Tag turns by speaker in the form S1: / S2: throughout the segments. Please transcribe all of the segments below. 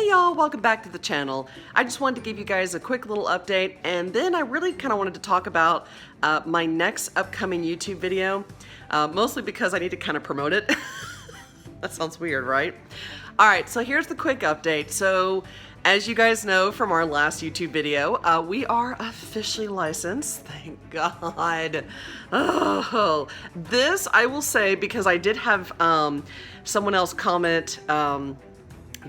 S1: Hey y'all, welcome back to the channel. I just wanted to give you guys a quick little update, and then I really kind of wanted to talk about my next upcoming YouTube video, mostly because I need to kind of promote it. That sounds weird, right? Alright, so here's the quick update. So, as you guys know from our last YouTube video, we are officially licensed. Thank God. Oh, this I will say, because I did have someone else comment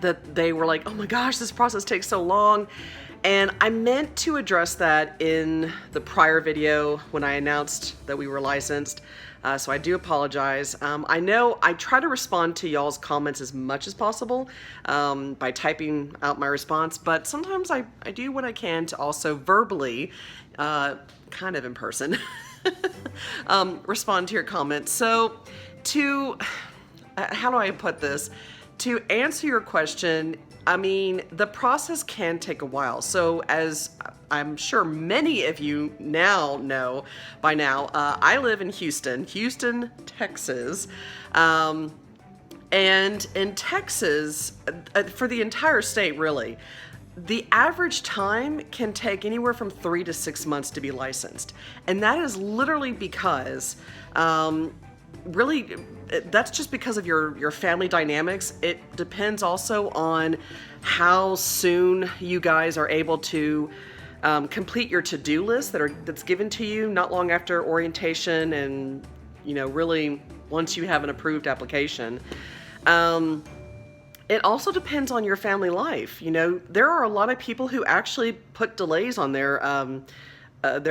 S1: that they were like, oh my gosh, this process takes so long. And I meant to address that in the prior video when I announced that we were licensed. So I do apologize. I know I try to respond to y'all's comments as much as possible by typing out my response, but sometimes I do what I can to also verbally, kind of in person, respond to your comments. So how do I put this? To answer your question, I mean, the process can take a while. So as I'm sure many of you now know by now, I live in Houston, Texas. And in Texas, for the entire state really, the average time can take anywhere from 3 to 6 months to be licensed. And that is literally because, really, that's just because of your family dynamics. It depends also on how soon you guys are able to complete your to-do list that's given to you not long after orientation, and really once you have an approved application. It also depends on your family life. There are a lot of people who actually put delays on their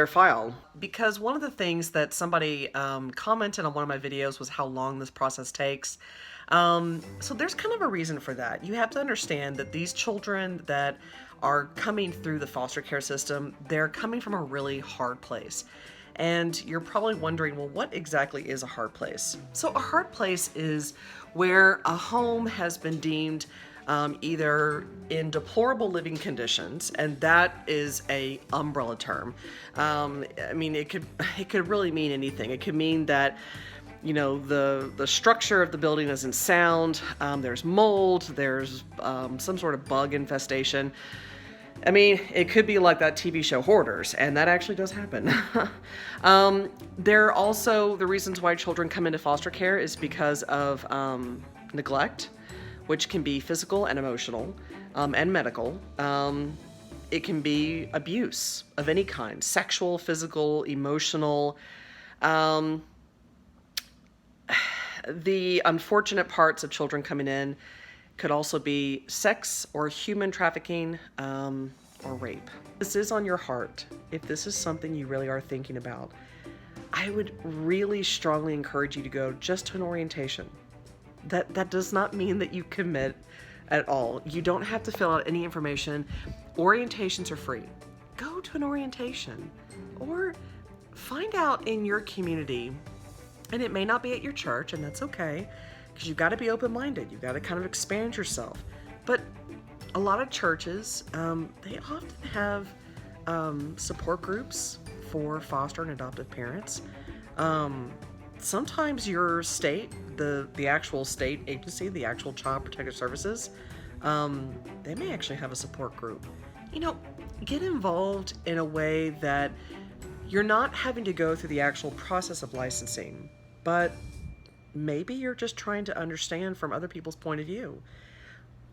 S1: file, because one of the things that somebody commented on one of my videos was how long this process takes. So there's kind of a reason for that. You have to understand that these children that are coming through the foster care system, they're coming from a really hard place. And you're probably wondering, well, what exactly is a hard place? So a hard place is where a home has been deemed either in deplorable living conditions, and that is a umbrella term. I mean, it could really mean anything. It could mean that the structure of the building isn't sound. There's mold. There's some sort of bug infestation. I mean, it could be like that TV show Hoarders, and that actually does happen. There are also the reasons why children come into foster care is because of neglect, which can be physical and emotional, and medical. It can be abuse of any kind, sexual, physical, emotional. The unfortunate parts of children coming in could also be sex or human trafficking, or rape. This is on your heart. If this is something you really are thinking about, I would really strongly encourage you to go just to an orientation. That does not mean that you commit at all. You don't have to fill out any information. Orientations are free. Go to an orientation, or find out in your community, and it may not be at your church, and that's okay, because you've got to be open-minded. You've got to kind of expand yourself. But a lot of churches, they often have support groups for foster and adoptive parents. Sometimes your state, the actual state agency, the actual Child Protective Services, they may actually have a support group. Get involved in a way that you're not having to go through the actual process of licensing, but maybe you're just trying to understand from other people's point of view.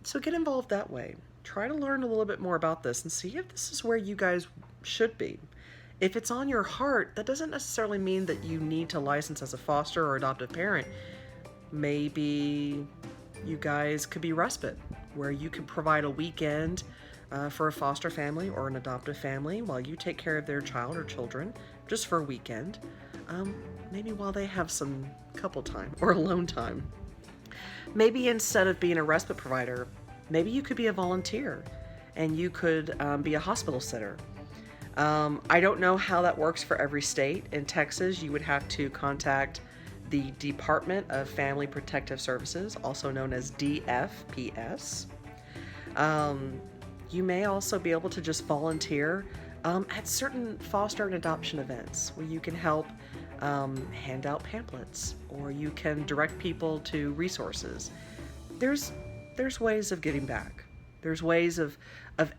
S1: So get involved that way. Try to learn a little bit more about this and see if this is where you guys should be. If it's on your heart, that doesn't necessarily mean that you need to license as a foster or adoptive parent. Maybe you guys could be respite, where you could provide a weekend for a foster family or an adoptive family while you take care of their child or children, just for a weekend. Maybe while they have some couple time or alone time. Maybe instead of being a respite provider, maybe you could be a volunteer and you could be a hospital sitter. I don't know how that works for every state. In Texas, you would have to contact the Department of Family Protective Services, also known as DFPS. You may also be able to just volunteer at certain foster and adoption events where you can help hand out pamphlets, or you can direct people to resources. There's ways of giving back. There's ways of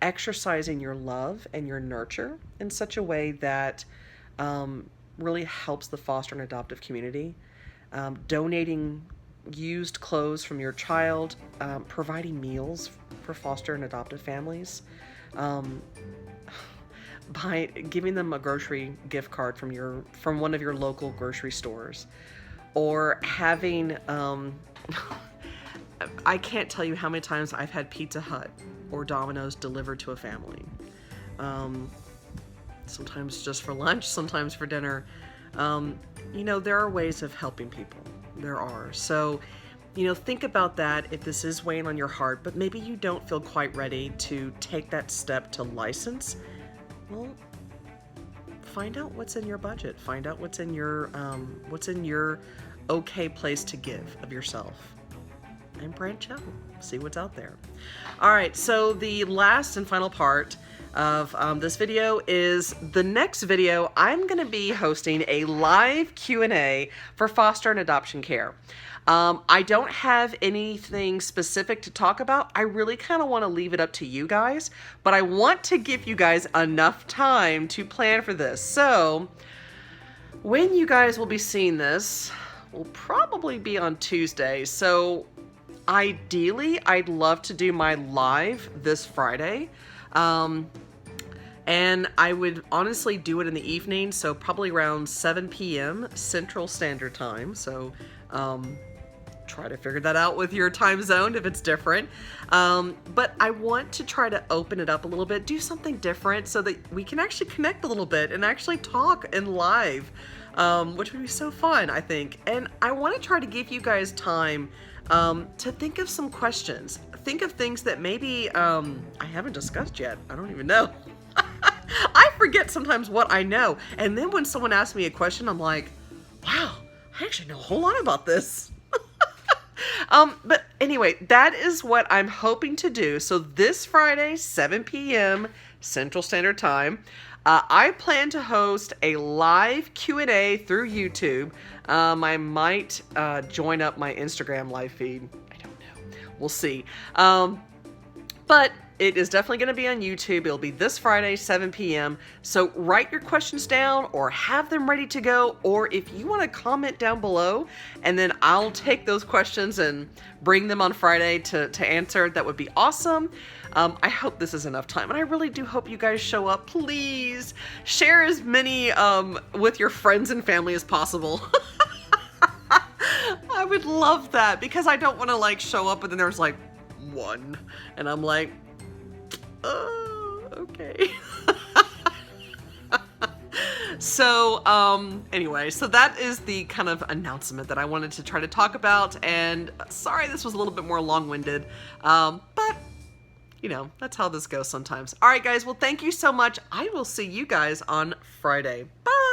S1: exercising your love and your nurture in such a way that really helps the foster and adoptive community. Donating used clothes from your child, providing meals for foster and adoptive families, by giving them a grocery gift card from one of your local grocery stores, or having I can't tell you how many times I've had Pizza Hut or Domino's delivered to a family. Sometimes just for lunch, sometimes for dinner. You know, there are ways of helping people. There are. So, you know, think about that if this is weighing on your heart, but maybe you don't feel quite ready to take that step to license. Well, find out what's in your budget. Find out what's in your okay place to give of yourself. And branch out. See what's out there. All right, so the last and final part of this video is the next video. I'm going to be hosting a live Q&A for foster and adoption care. I don't have anything specific to talk about. I really kind of want to leave it up to you guys, but I want to give you guys enough time to plan for this. So when you guys will be seeing this will probably be on Tuesday. So ideally, I'd love to do my live this Friday. And I would honestly do it in the evening, so probably around 7 p.m. Central Standard Time. So try to figure that out with your time zone if it's different. But I want to try to open it up a little bit, do something different so that we can actually connect a little bit and actually talk in live, which would be so fun, I think. And I want to try to give you guys time to think of some questions. Think of things that maybe I haven't discussed yet. I don't even know. I forget sometimes what I know. And then when someone asks me a question, I'm like, wow, I actually know a whole lot about this. But anyway, that is what I'm hoping to do. So this Friday, 7 p.m. Central Standard Time, I plan to host a live Q&A through YouTube. I might join up my Instagram live feed. I don't know. We'll see. But it is definitely going to be on YouTube. It'll be this Friday, 7 p.m. So write your questions down or have them ready to go. Or if you want to comment down below, and then I'll take those questions and bring them on Friday to answer, that would be awesome. I hope this is enough time. And I really do hope you guys show up. Please share as many with your friends and family as possible. I would love that, because I don't want to like show up and then there's like one. And I'm like, okay. So, anyway, so that is the kind of announcement that I wanted to try to talk about, and sorry this was a little bit more long-winded, but, you know, that's how this goes sometimes. All right, guys, well, thank you so much. I will see you guys on Friday. Bye!